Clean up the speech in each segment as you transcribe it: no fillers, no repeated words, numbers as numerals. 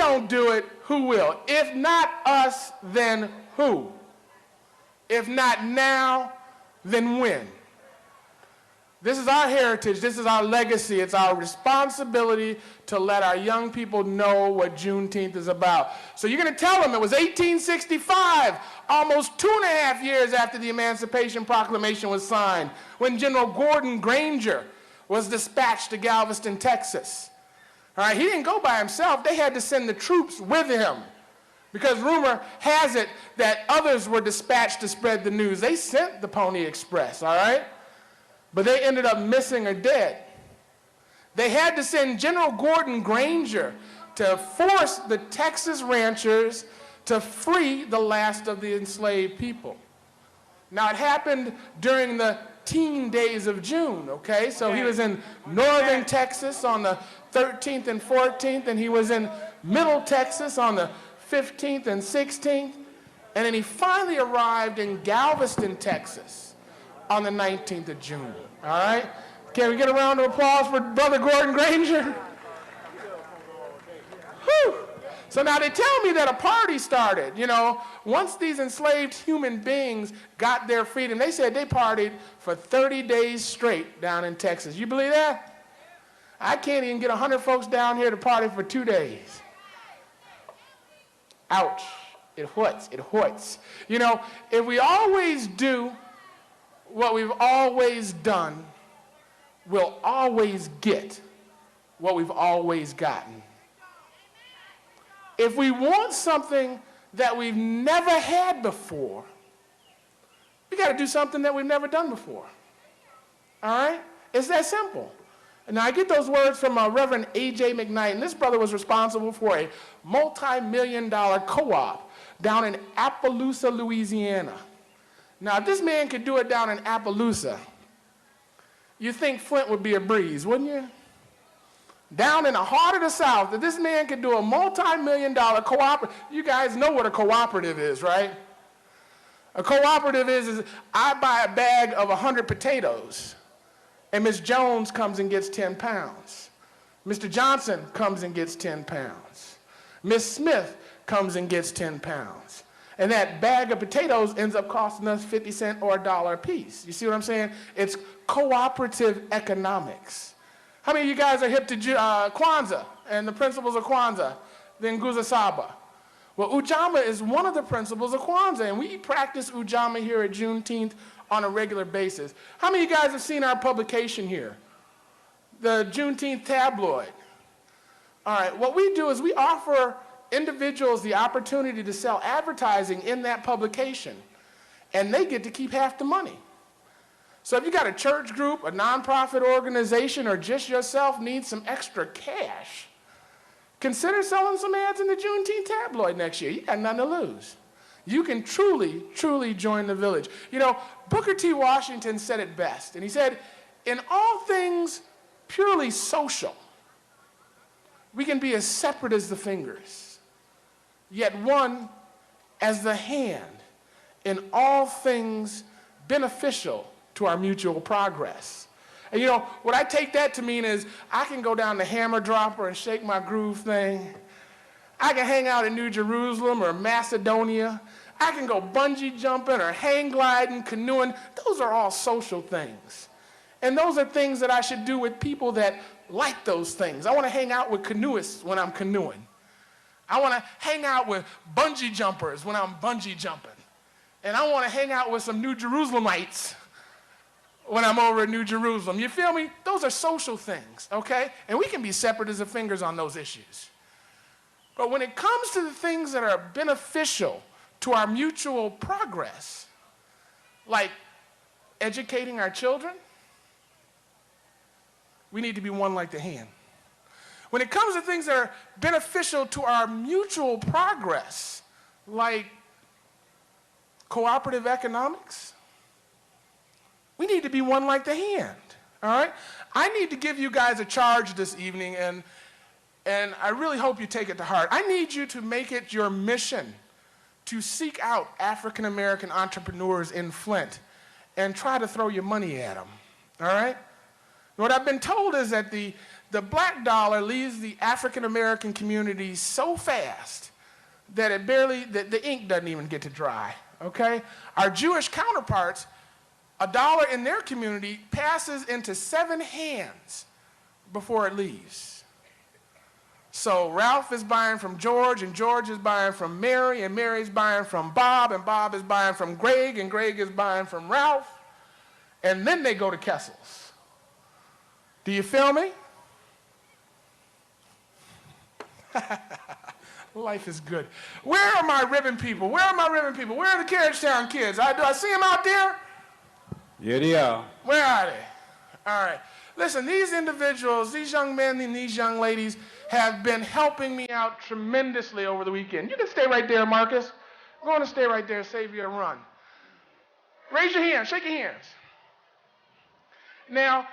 don't do it, who will? If not us, then who? If not now, then when? This is our heritage. This is our legacy. It's our responsibility to let our young people know what Juneteenth is about. So you're going to tell them it was 1865, almost 2.5 years after the Emancipation Proclamation was signed, when General Gordon Granger was dispatched to Galveston, Texas. All right, he didn't go by himself. They had to send the troops with him because rumor has it that others were dispatched to spread the news. They sent the Pony Express, all right? But they ended up missing or dead. They had to send General Gordon Granger to force the Texas ranchers to free the last of the enslaved people. Now, it happened during the teen days of June, okay? So he was in northern Texas on the 13th and 14th, and he was in middle Texas on the 15th and 16th, and then he finally arrived in Galveston, Texas on the 19th of June, all right? Can we get a round of applause for Brother Gordon Granger? Whew. So now they tell me that a party started, you know. Once these enslaved human beings got their freedom, they said they partied for 30 days straight down in Texas. You believe that? I can't even get 100 folks down here to party for 2 days. Ouch. It hurts. It hurts. You know, if we always do what we've always done, we'll always get what we've always gotten. If we want something that we've never had before, we got to do something that we've never done before. All right? It's that simple. And now I get those words from Reverend A.J. McKnight, and this brother was responsible for a multi-million-dollar co-op down in Appaloosa, Louisiana. Now, if this man could do it down in Appaloosa, you think Flint would be a breeze, wouldn't you? Down in the heart of the South, if this man could do a multi-million-dollar cooperative, you guys know what a cooperative is, right? A cooperative is I buy a bag of 100 potatoes, and Miss Jones comes and gets 10 pounds. Mr. Johnson comes and gets 10 pounds. Miss Smith comes and gets 10 pounds. And that bag of potatoes ends up costing us 50 cents or $1 a piece. You see what I'm saying? It's cooperative economics. How many of you guys are hip to Kwanzaa and the principles of Kwanzaa, the Nguzo Saba? Well, Ujamaa is one of the principles of Kwanzaa, and we practice Ujamaa here at Juneteenth on a regular basis. How many of you guys have seen our publication here, the Juneteenth tabloid? All right, what we do is we offer individuals the opportunity to sell advertising in that publication, and they get to keep half the money. So if you got a church group, a nonprofit organization, or just yourself needs some extra cash, consider selling some ads in the Juneteenth tabloid next year. You got nothing to lose. You can truly, truly join the village. You know, Booker T. Washington said it best, and he said, in all things purely social, we can be as separate as the fingers, yet one as the hand in all things beneficial to our mutual progress. And you know, what I take that to mean is I can go down to Hammer Dropper and shake my groove thing. I can hang out in New Jerusalem or Macedonia. I can go bungee jumping or hang gliding, canoeing. Those are all social things. And those are things that I should do with people that like those things. I want to hang out with canoeists when I'm canoeing. I want to hang out with bungee jumpers when I'm bungee jumping. And I want to hang out with some New Jerusalemites when I'm over in New Jerusalem. You feel me? Those are social things, okay? And we can be separate as the fingers on those issues. But when it comes to the things that are beneficial to our mutual progress, like educating our children, we need to be one like the hand. When it comes to things that are beneficial to our mutual progress, like cooperative economics, we need to be one like the hand, all right? I need to give you guys a charge this evening, and I really hope you take it to heart. I need you to make it your mission to seek out African-American entrepreneurs in Flint and try to throw your money at them, all right? What I've been told is that the The black dollar leaves the African American community so fast that it barely, the ink doesn't even get to dry, okay? Our Jewish counterparts, a dollar in their community passes into 7 hands before it leaves. So Ralph is buying from George, and George is buying from Mary, and Mary's buying from Bob, and Bob is buying from Greg, and Greg is buying from Ralph, and then they go to Kessel's. Do you feel me? Life is good. Where are my ribbon people? Where are my ribbon people? Where are the Carriage Town kids? Do I see them out there? Yeah, they are. Where are they? All right. Listen, these individuals, these young men and these young ladies have been helping me out tremendously over the weekend. You can stay right there, Marcus. Go on and stay right there, save you a run. Raise your hand, shake your hands. Now,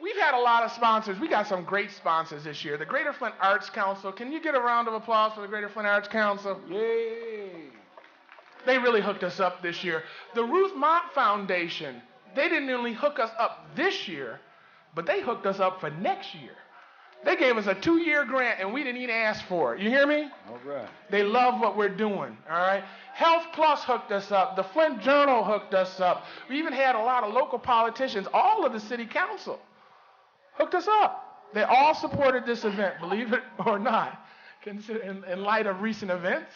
we've had a lot of sponsors. We got some great sponsors this year. The Greater Flint Arts Council. Can you get a round of applause for the Greater Flint Arts Council? Yay! They really hooked us up this year. The Ruth Mott Foundation, they didn't only hook us up this year, but they hooked us up for next year. They gave us a 2-year grant, and we didn't even ask for it. You hear me? All right. They love what we're doing, all right? Health Plus hooked us up. The Flint Journal hooked us up. We even had a lot of local politicians, all of the city council, hooked us up. They all supported this event, believe it or not, in light of recent events.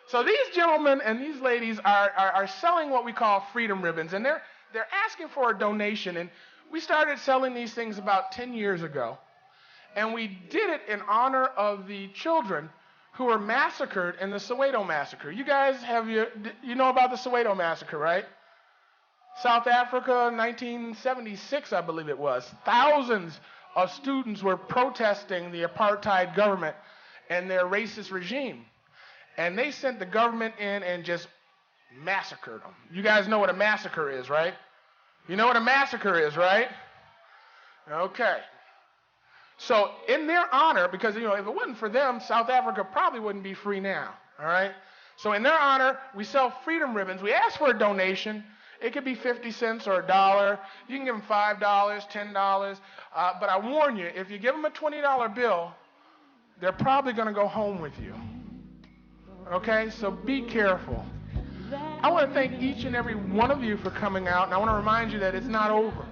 So these gentlemen and these ladies are selling what we call freedom ribbons, and they're asking for a donation. And we started selling these things about 10 years ago, and we did it in honor of the children who were massacred in the Soweto massacre. You guys you know about the Soweto massacre, right? South Africa, 1976, I believe it was. Thousands of students were protesting the apartheid government and their racist regime. And they sent the government in and just massacred them. You guys know what a massacre is, right? You know what a massacre is, right? Okay. So in their honor, because if it wasn't for them, South Africa probably wouldn't be free now, all right? So in their honor, we sell freedom ribbons. We ask for a donation. It could be 50 cents or $1. You can give them $5, $10. But I warn you, if you give them a $20 bill, they're probably going to go home with you. Okay? So be careful. I want to thank each and every one of you for coming out, and I want to remind you that it's not over.